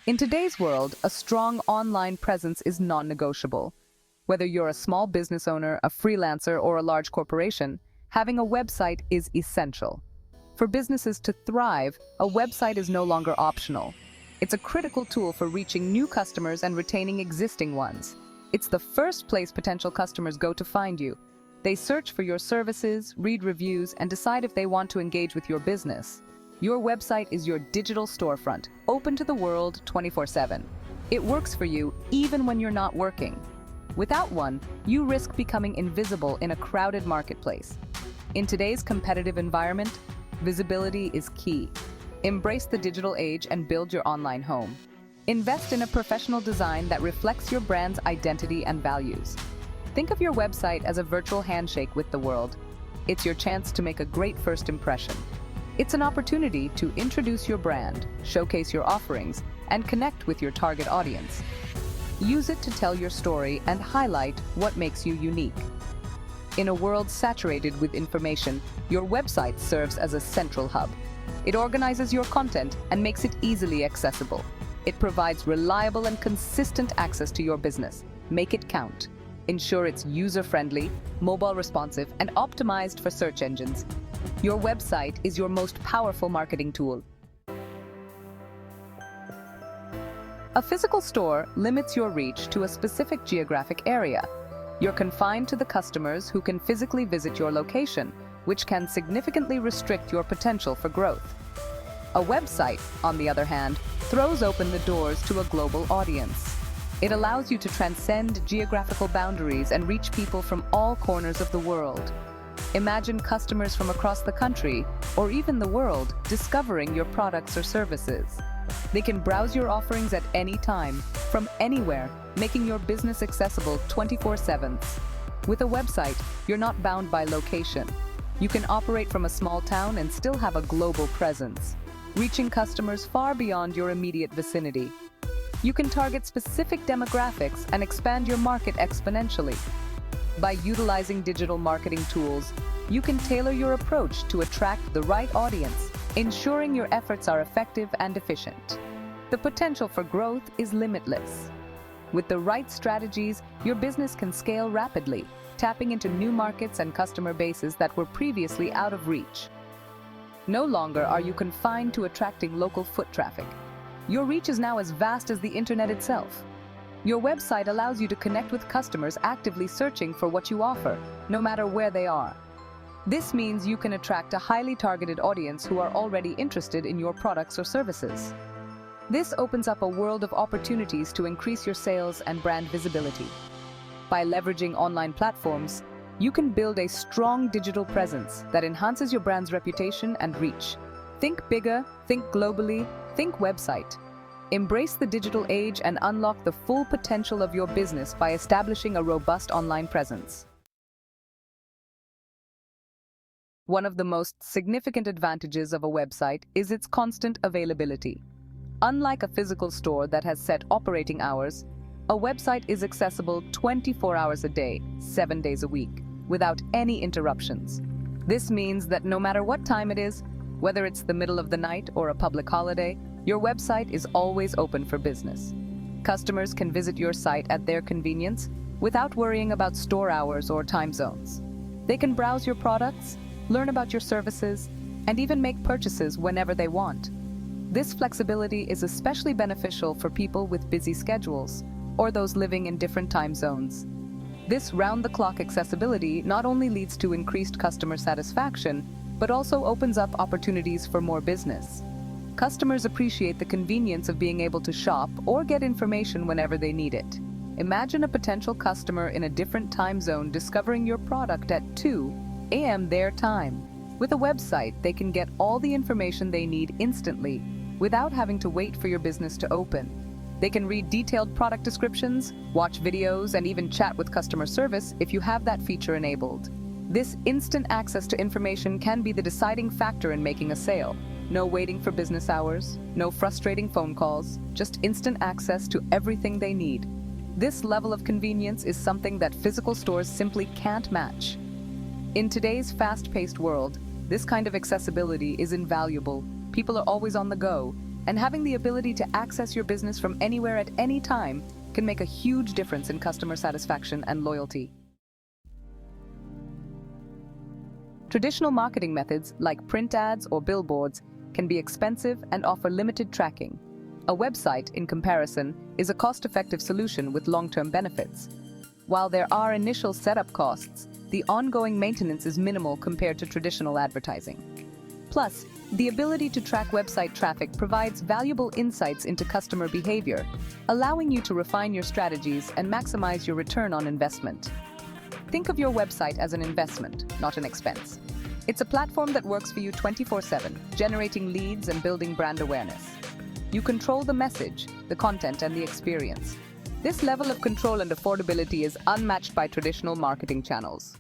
In today's world, a strong online presence is non-negotiable. Whether you're a small business owner, a freelancer, or a large corporation, having a website is essential. For businesses to thrive, a website is no longer optional. It's a critical tool for reaching new customers and retaining existing ones. It's the first place potential customers go to find you. They search for your services, read reviews, and decide if they want to engage with your business. Your website is your digital storefront, open to the world 24/7. It works for you even when you're not working. Without one, you risk becoming invisible in a crowded marketplace. In today's competitive environment, visibility is key. Embrace the digital age and build your online home. Invest in a professional design that reflects your brand's identity and values. Think of your website as a virtual handshake with the world. It's your chance to make a great first impression. It's an opportunity to introduce your brand, showcase your offerings, and connect with your target audience. Use it to tell your story and highlight what makes you unique. In a world saturated with information, your website serves as a central hub. It organizes your content and makes it easily accessible. It provides reliable and consistent access to your business. Make it count. Ensure it's user-friendly, mobile responsive, and optimized for search engines. Your website is your most powerful marketing tool. A physical store limits your reach to a specific geographic area. You're confined to the customers who can physically visit your location, which can significantly restrict your potential for growth. A website, on the other hand, throws open the doors to a global audience. It allows you to transcend geographical boundaries and reach people from all corners of the world. Imagine customers from across the country, or even the world, discovering your products or services. They can browse your offerings at any time, from anywhere, making your business accessible 24/7. With a website, you're not bound by location. You can operate from a small town and still have a global presence, reaching customers far beyond your immediate vicinity. You can target specific demographics and expand your market exponentially. By utilizing digital marketing tools, you can tailor your approach to attract the right audience, ensuring your efforts are effective and efficient. The potential for growth is limitless. With the right strategies, your business can scale rapidly, tapping into new markets and customer bases that were previously out of reach. No longer are you confined to attracting local foot traffic. Your reach is now as vast as the internet itself. Your website allows you to connect with customers actively searching for what you offer, no matter where they are. This means you can attract a highly targeted audience who are already interested in your products or services. This opens up a world of opportunities to increase your sales and brand visibility. By leveraging online platforms, you can build a strong digital presence that enhances your brand's reputation and reach. Think bigger, think globally, think website. Embrace the digital age and unlock the full potential of your business by establishing a robust online presence. One of the most significant advantages of a website is its constant availability. Unlike a physical store that has set operating hours, a website is accessible 24 hours a day, 7 days a week, without any interruptions. This means that no matter what time it is, whether it's the middle of the night or a public holiday, your website is always open for business. Customers can visit your site at their convenience without worrying about store hours or time zones. They can browse your products, learn about your services, and even make purchases whenever they want. This flexibility is especially beneficial for people with busy schedules or those living in different time zones. This round-the-clock accessibility not only leads to increased customer satisfaction, but also opens up opportunities for more business. Customers appreciate the convenience of being able to shop or get information whenever they need it. Imagine a potential customer in a different time zone discovering your product at 2 a.m. their time. With a website, they can get all the information they need instantly, without having to wait for your business to open. They can read detailed product descriptions, watch videos, and even chat with customer service if you have that feature enabled. This instant access to information can be the deciding factor in making a sale. No waiting for business hours, no frustrating phone calls, just instant access to everything they need. This level of convenience is something that physical stores simply can't match. In today's fast-paced world, this kind of accessibility is invaluable. People are always on the go, And having the ability to access your business from anywhere at any time can make a huge difference in customer satisfaction and loyalty. Traditional marketing methods like print ads or billboards can be expensive and offer limited tracking. A website, in comparison, is a cost-effective solution with long-term benefits. While there are initial setup costs, the ongoing maintenance is minimal compared to traditional advertising. Plus, the ability to track website traffic provides valuable insights into customer behavior, allowing you to refine your strategies and maximize your return on investment. Think of your website as an investment, not an expense. It's a platform that works for you 24/7, generating leads and building brand awareness. You control the message, the content, and the experience. This level of control and affordability is unmatched by traditional marketing channels.